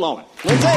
Lohan. Lindsay?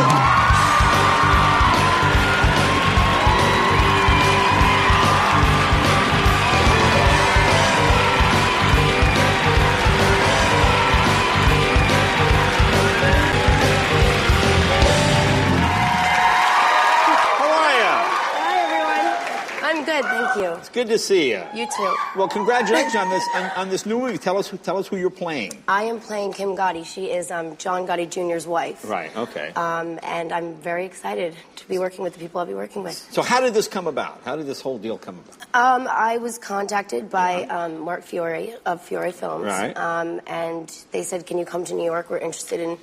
I'm good, thank you. It's good to see you. You too. Well, congratulations on this new movie. Tell us who you're playing. I am playing Kim Gotti. She is John Gotti Jr.'s wife. Right. Okay. And I'm very excited to be working with the people I'll be working with. So how did this come about? How did this whole deal come about? I was contacted by Mark Fiore of Fiore Films. Right. And they said, "Can you come to New York? We're interested in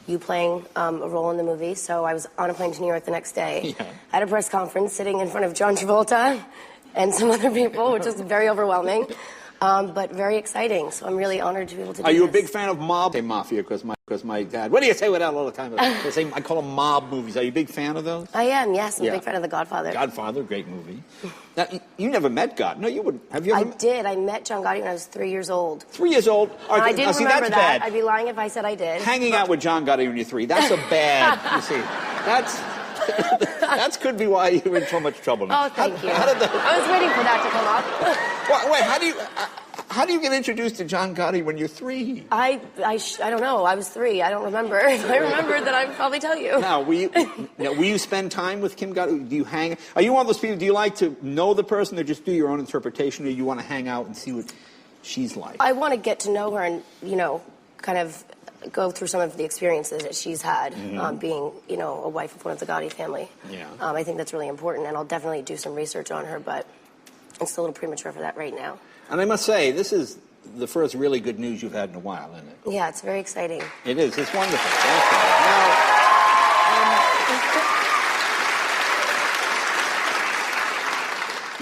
you playing a role in the movie." So I was on a plane to New York the next day. Yeah. At a press conference, sitting in front of John Travolta and some other people, which was very overwhelming, but very exciting. So I'm really honored to be able to do this. Are you a big fan of mafia? Because my dad. What do you say with that all the time? I call them mob movies. Are you a big fan of those? I am. Yes, I'm a big fan of The Godfather. Godfather, great movie. Now, you never met God. No, you wouldn't. Have you ever? I did. I met John Gotti when I was 3 years old. 3 years old? And I didn't remember that. Bad. I'd be lying if I said I did. Hanging out with John Gotti when you're 3. That's a bad. You see, that could be why you're in so much trouble. Oh, thank you. I was waiting for that to come up. Wait, how do you get introduced to John Gotti when you're 3? I don't know. I was 3. I don't remember. If I remembered, then I'd probably tell you. Now, will you spend time with Kim Gotti? Do you hang? Are you one of those people? Do you like to know the person, or just do your own interpretation, or you want to hang out and see what she's like? I want to get to know her and kind of go through some of the experiences that she's had, being, a wife of one of the Gotti family. Yeah. I think that's really important, and I'll definitely do some research on her, but it's a little premature for that right now. And I must say, this is the first really good news you've had in a while, isn't it? Yeah, it's very exciting. It is. It's wonderful. Now,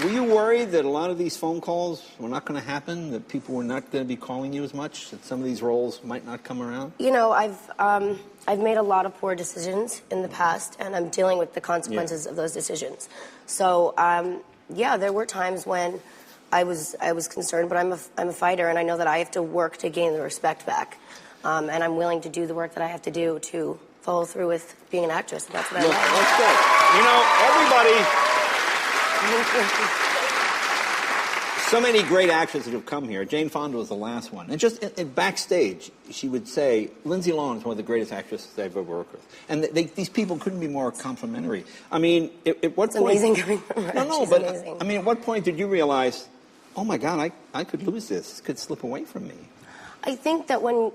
were you worried that a lot of these phone calls were not going to happen, that people were not going to be calling you as much, that some of these roles might not come around? I've made a lot of poor decisions in the past, and I'm dealing with the consequences of those decisions. So, there were times when I was concerned, but I'm a fighter, and I know that I have to work to gain the respect back, and I'm willing to do the work that I have to do to follow through with being an actress. That's what I love. That's good. Everybody. So many great actresses have come here. Jane Fonda was the last one. And just backstage, she would say, Lindsay Lohan is one of the greatest actresses I've ever worked with. And these people couldn't be more complimentary. I mean, at what point... It's amazing coming from her. No, but amazing. I mean, at what point did you realize, oh my God, I could lose this. This could slip away from me? I think that when,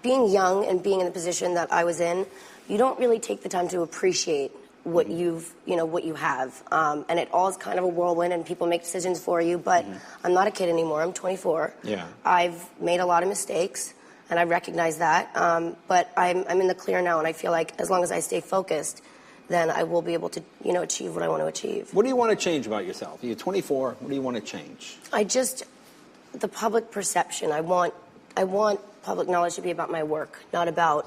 being young and being in the position that I was in, you don't really take the time to appreciate what what you have. And it all is kind of a whirlwind, and people make decisions for you, but I'm not a kid anymore. I'm 24. Yeah. I've made a lot of mistakes, and I recognize that. But I'm in the clear now, and I feel like as long as I stay focused, then I will be able to, achieve what I want to achieve. What do you want to change about yourself? You're 24. What do you want to change? The public perception. I want public knowledge to be about my work, not about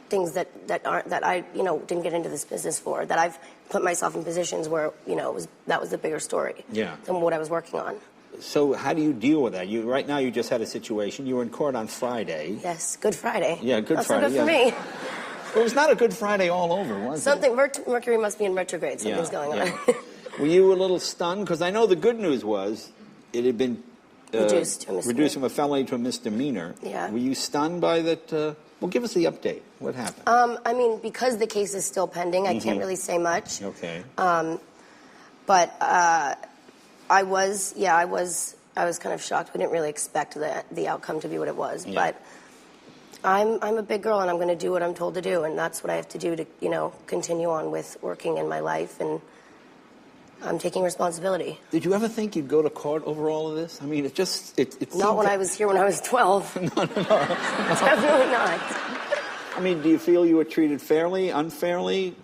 things that I didn't get into this business for, that I've put myself in positions where that was the bigger story than what I was working on. So how do you deal with that? Right now you just had a situation. You were in court on Friday. Yes, Good Friday. Yeah, Good Friday. That's not good for me. Well, it was not a Good Friday all over, was it? Mercury must be in retrograde. Something's going on. Were you a little stunned? Because I know the good news was it had been reduced from a felony to a misdemeanor. Yeah. Were you stunned by that? Well, give us the update. What happened? Because the case is still pending, I can't really say much. Okay. But I was kind of shocked. We didn't really expect the outcome to be what it was. Yeah. But I'm a big girl, and I'm going to do what I'm told to do, and that's what I have to do to continue on with working in my life, and I'm taking responsibility. Did you ever think you'd go to court over all of this? I mean, it's not when I was here when I was 12. No. Definitely not. I mean, do you feel you were treated fairly, unfairly?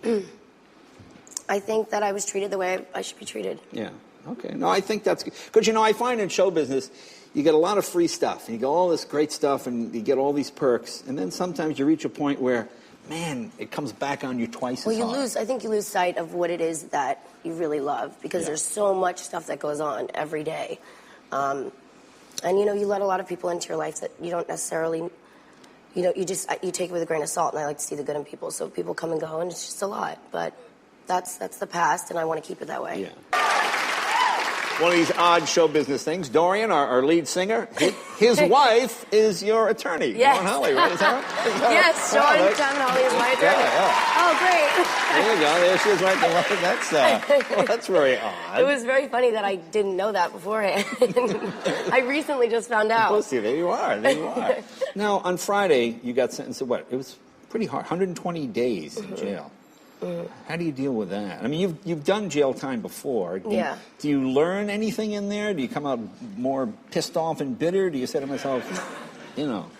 I think that I was treated the way I should be treated. Yeah. Okay. No, I think that's good. Because, I find in show business, you get a lot of free stuff. You get all this great stuff, and you get all these perks. And then sometimes you reach a point where, man, it comes back on you twice as hard. I think you lose sight of what it is that you really love, because there's so much stuff that goes on every day. And, you let a lot of people into your life that you don't necessarily, you take it with a grain of salt, and I like to see the good in people. So people come and go, and it's just a lot. But that's the past, and I want to keep it that way. Yeah. One of these odd show business things. Dorian, our lead singer, his wife is your attorney. Yes. Sean Holly, right? Is that right? Yes, Sean Holly is my attorney. Yeah. Oh, great. There you go. There she is right there. That's very odd. It was very funny that I didn't know that beforehand. I recently just found out. Well, see, there you are. Now, on Friday, you got sentenced to what? It was pretty hard, 120 days in jail. How do you deal with that? I mean, you've done jail time before. Do you learn anything in there? Do you come out more pissed off and bitter? Do you say to myself, I don't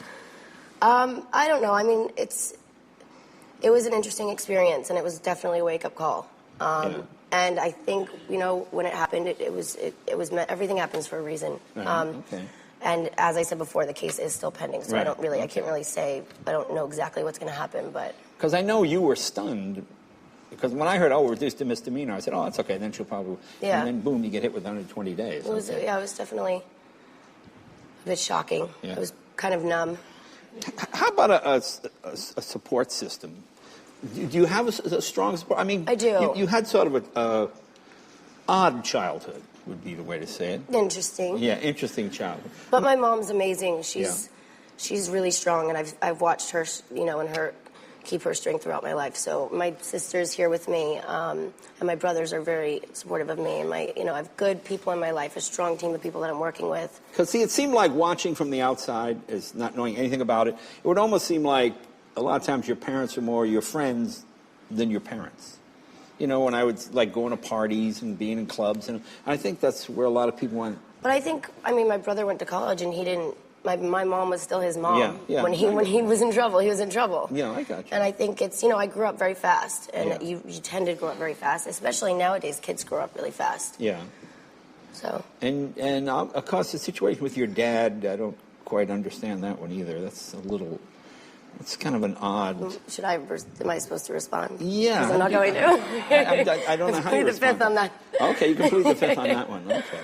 know. I mean, it was an interesting experience, and it was definitely a wake-up call. And I think, when it happened, it was everything happens for a reason. Okay. And as I said before, the case is still pending, so I can't really say. I don't know exactly what's going to happen, but because I know you were stunned. Because when I heard, reduced to misdemeanor, I said, that's okay, then she'll probably... Yeah. And then, boom, you get hit with 120 days. It was definitely a bit shocking. Yeah. I was kind of numb. How about a support system? Do you have a strong support? I mean... I do. You had sort of a odd childhood, would be the way to say it. Interesting. Yeah, interesting childhood. But my mom's amazing. She's really strong, and I've watched her, and her... keep her strength throughout my life. So my sister's here with me, and my brothers are very supportive of me. And I have good people in my life, a strong team of people that I'm working with. Because see, it seemed like watching from the outside, is not knowing anything about it. It would almost seem like a lot of times your parents are more your friends than your parents. When I would like going to parties and being in clubs, and I think that's where a lot of people went. But my brother went to college, and he didn't. My mom was still his mom. Yeah. When he was in trouble, he was in trouble. Yeah, I got you. And I think it's, I grew up very fast. And you tend to grow up very fast, especially nowadays. Kids grow up really fast. Yeah. So. And of course, the situation with your dad, I don't quite understand that one either. It's kind of an odd... Am I supposed to respond? Yeah. Because I'm not going to. I don't know how you respond. Plead the fifth on that. Okay, you can plead the fifth on that one. Okay.